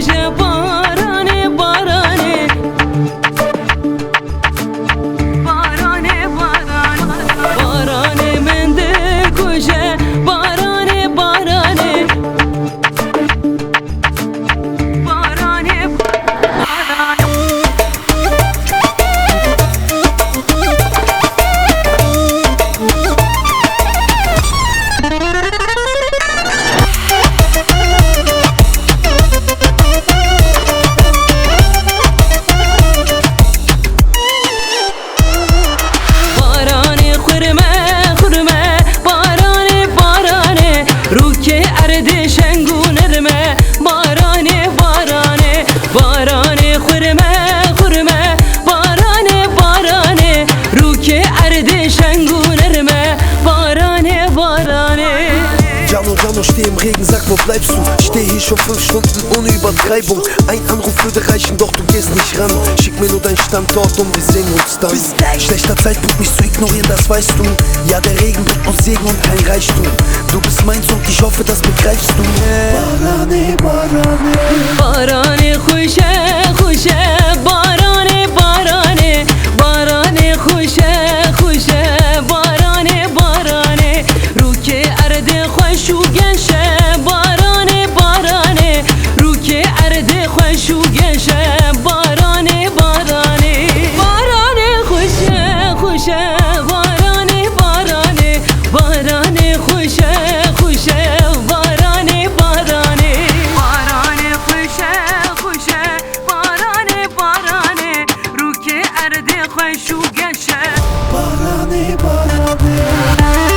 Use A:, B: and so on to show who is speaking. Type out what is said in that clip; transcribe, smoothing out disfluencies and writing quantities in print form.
A: خوشه بارانه بارانه بارانه بارانه من دل خوشه بارانه بارانه بارانه بارانه خورمه خورمه بارانه بارانه رو که ارد شنگو نرمه بارانه بارانه
B: Jano, Jano, steh im Regen, sag, wo bleibst du? Steh hier schon 5 Stunden ohne Übertreibung. Ein Anruf würde reichen, doch du gehst nicht ran. Schick mir nur deinen Standort und wir sehen uns dann. Schlechter Zeitpunkt, mich zu ignorieren, das weißt du. Ja, der Regen bringt uns Segen und kein Reichtum. Du bist meins und ich hoffe, das begreifst du. Barane, barane
A: بارانه خوشه خوشه بارانه بارانه بارانه خوشه خوشه بارانه بارانه رو که ارد خوش و گشه بارانه بارانه رو که ارد خوش و گشه بارانه بارانه بارانه خوشه خوشه بارانه بارانه بارانه خوشه خوشه بارانه بارانه بارانه خوشه خوشه بارانه بارانه رو که ارد خوش و گشه
B: Barane, barane